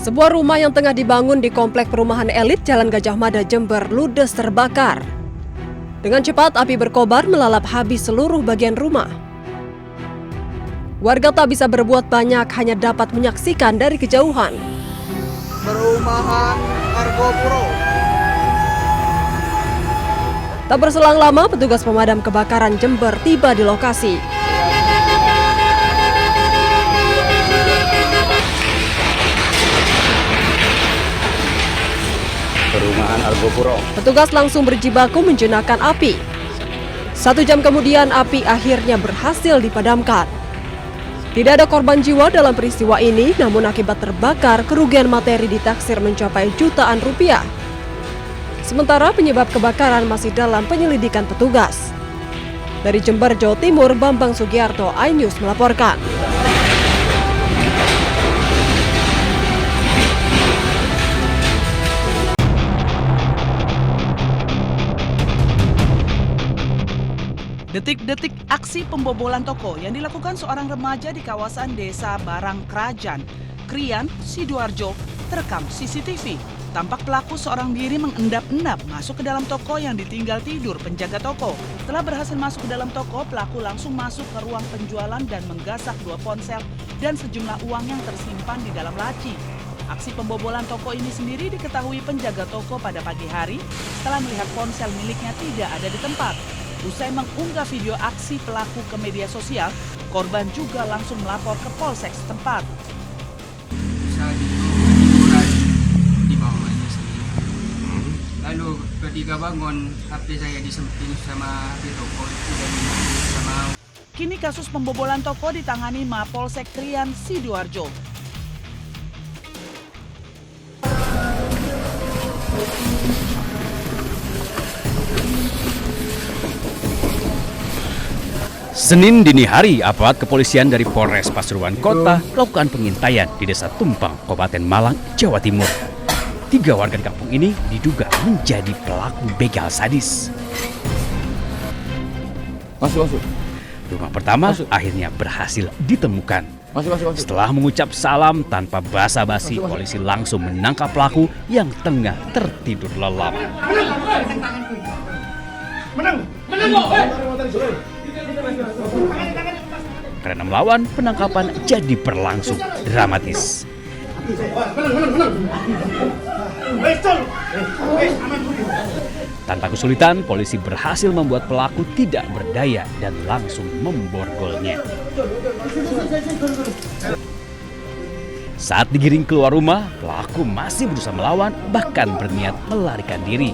Sebuah rumah yang tengah dibangun di komplek perumahan elit Jalan Gajah Mada, Jember, ludes terbakar. Dengan cepat, api berkobar melalap habis seluruh bagian rumah. Warga tak bisa berbuat banyak, hanya dapat menyaksikan dari kejauhan. Perumahan Argopuro. Tak berselang lama, petugas pemadam kebakaran Jember tiba di lokasi. Perumahan Argopuro. Petugas langsung berjibaku menjinakkan api. 1 jam kemudian, api akhirnya berhasil dipadamkan. Tidak ada korban jiwa dalam peristiwa ini, namun akibat terbakar, kerugian materi ditaksir mencapai jutaan rupiah. Sementara penyebab kebakaran masih dalam penyelidikan petugas. Dari Jember, Jawa Timur, Bambang Sugiarto, iNews melaporkan. Detik-detik aksi pembobolan toko yang dilakukan seorang remaja di kawasan Desa Barang Krajan, Krian, Sidoarjo, terekam CCTV. Tampak pelaku seorang diri mengendap-endap masuk ke dalam toko yang ditinggal tidur penjaga toko. Setelah berhasil masuk ke dalam toko, pelaku langsung masuk ke ruang penjualan dan menggasak 2 ponsel dan sejumlah uang yang tersimpan di dalam laci. Aksi pembobolan toko ini sendiri diketahui penjaga toko pada pagi hari setelah melihat ponsel miliknya tidak ada di tempat. Usai mengunggah video aksi pelaku ke media sosial, korban juga langsung melapor ke polsek setempat. Saya tiduran di bawahnya sendiri. Lalu ketika bangun, HP saya disempit sama HP toko itu dan sama. Kini kasus pembobolan toko ditangani Mapolsek Krian, Sidoarjo. Senin dini hari, aparat kepolisian dari Polres Pasuruan Kota melakukan pengintaian di Desa Tumpang, Kabupaten Malang, Jawa Timur. 3 warga di kampung ini diduga menjadi pelaku begal sadis. Masuk. Rumah pertama akhirnya berhasil ditemukan. Masuk. Setelah mengucap salam tanpa basa-basi, polisi langsung menangkap pelaku yang tengah tertidur lelap. Menang. Karena melawan, penangkapan jadi berlangsung dramatis. Tanpa kesulitan, polisi berhasil membuat pelaku tidak berdaya dan langsung memborgolnya. Saat digiring keluar rumah, pelaku masih berusaha melawan, bahkan berniat melarikan diri.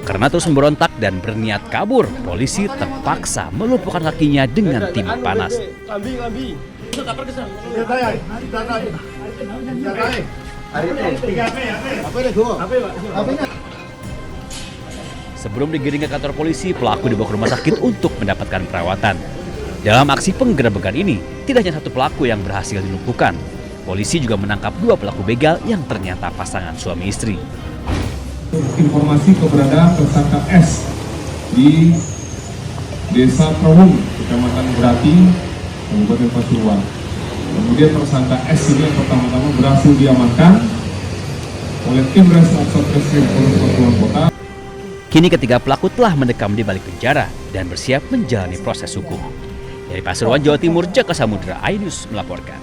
Karena terus memberontak dan berniat kabur, polisi terpaksa melumpuhkan kakinya dengan timah panas. Sebelum digiring ke kantor polisi, pelaku dibawa ke rumah sakit untuk mendapatkan perawatan. Dalam aksi penggerebekan ini, tidak hanya 1 pelaku yang berhasil dilumpuhkan. Polisi juga menangkap 2 pelaku begal yang ternyata pasangan suami istri. Informasi keberadaan tersangka S di Desa Prohum, Kecamatan Berati, Kabupaten Pasuruan. Kemudian tersangka S ini yang pertama-tama berhasil diamankan oleh tim Reskrim Polres Pasuruan Kota. Kini ketiga pelaku telah mendekam di balik penjara dan bersiap menjalani proses hukum. Dari Pasuruan, Jawa Timur, Jaka Samudra, iNews melaporkan.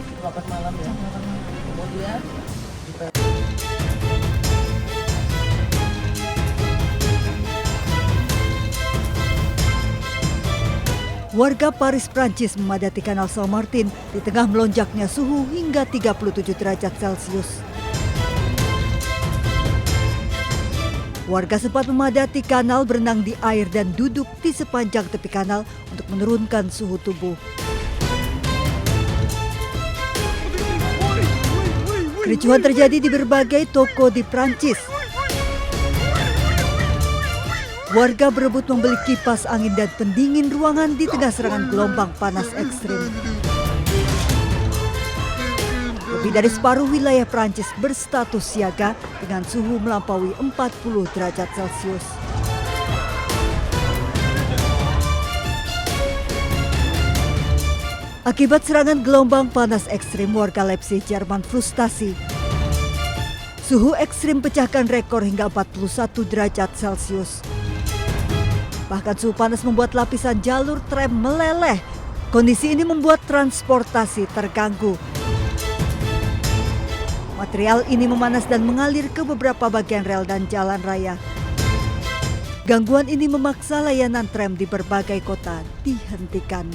Warga Paris, Prancis memadati Kanal Saint Martin di tengah melonjaknya suhu hingga 37 derajat Celcius. Warga sempat memadati kanal, berenang di air dan duduk di sepanjang tepi kanal untuk menurunkan suhu tubuh. Kericuhan terjadi di berbagai toko di Prancis. Warga berebut membeli kipas angin dan pendingin ruangan di tengah serangan gelombang panas ekstrim. Lebih dari separuh wilayah Prancis berstatus siaga dengan suhu melampaui 40 derajat Celcius. Akibat serangan gelombang panas ekstrim, warga Leipzig, Jerman frustasi. Suhu ekstrim pecahkan rekor hingga 41 derajat Celcius. Bahkan suhu panas membuat lapisan jalur tram meleleh. Kondisi ini membuat transportasi terganggu. Material ini memanas dan mengalir ke beberapa bagian rel dan jalan raya. Gangguan ini memaksa layanan tram di berbagai kota dihentikan.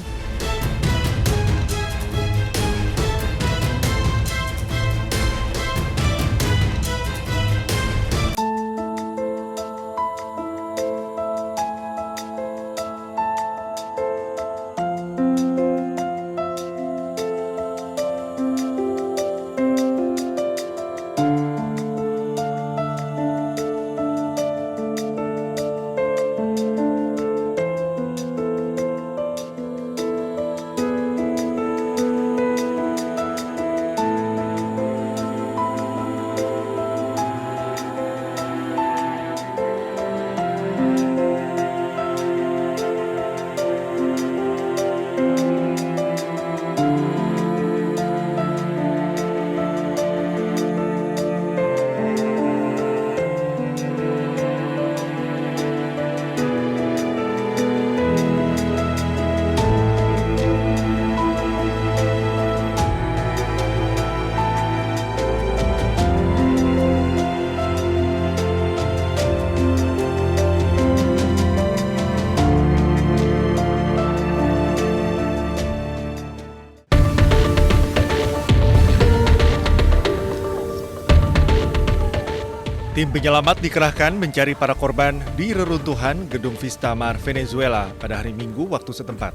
Tim penyelamat dikerahkan mencari para korban di reruntuhan Gedung Vista Mar Venezuela pada hari Minggu waktu setempat.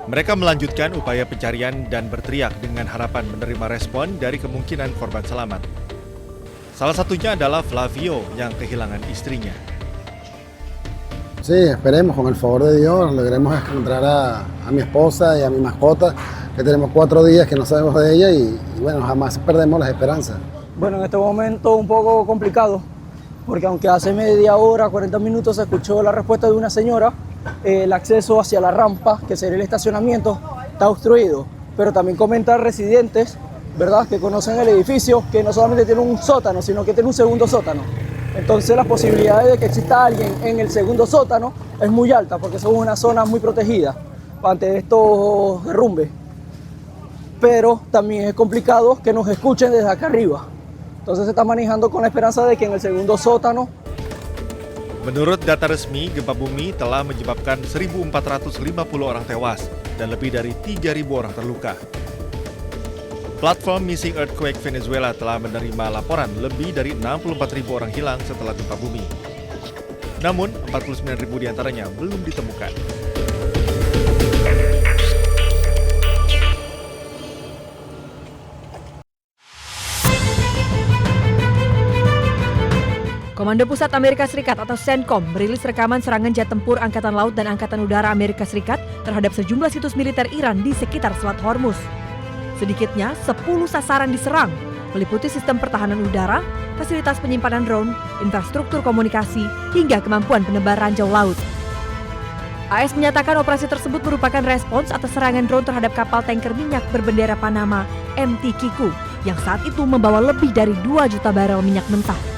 Mereka melanjutkan upaya pencarian dan berteriak dengan harapan menerima respon dari kemungkinan korban selamat. Salah satunya adalah Flavio yang kehilangan istrinya. Sí, esperemos con el favor de Dios, logremos encontrar a mi esposa y a mi mascota, que tenemos 4 días que no sabemos de ella y bueno, jamás perdemos las esperanzas. Bueno, en este momento un poco complicado, porque aunque hace media hora, 40 minutos se escuchó la respuesta de una señora, el acceso hacia la rampa, que sería el estacionamiento, está obstruido. Pero también comentan residentes, ¿verdad?, que conocen el edificio, que no solamente tiene un sótano, sino que tiene un segundo sótano. Entonces las posibilidades de que exista alguien en el segundo sótano es muy alta, porque somos una zona muy protegida ante estos derrumbes. Pero también es complicado que nos escuchen desde acá arriba. Entonces se está manejando con la esperanza de que en el segundo sótano. Menurut data resmi, gempa bumi telah menyebabkan 1.450 orang tewas dan lebih dari 3.000 orang terluka. Platform Missing Earthquake Venezuela telah menerima laporan lebih dari 64.000 orang hilang setelah gempa bumi. Namun, 49.000 diantaranya belum ditemukan. Komando Pusat Amerika Serikat atau CENTCOM merilis rekaman serangan jet tempur Angkatan Laut dan Angkatan Udara Amerika Serikat terhadap sejumlah situs militer Iran di sekitar Selat Hormuz. Sedikitnya 10 sasaran diserang, meliputi sistem pertahanan udara, fasilitas penyimpanan drone, infrastruktur komunikasi, hingga kemampuan penebar ranjau laut. AS menyatakan operasi tersebut merupakan respons atas serangan drone terhadap kapal tanker minyak berbendera Panama MT Kiku yang saat itu membawa lebih dari 2 juta barel minyak mentah.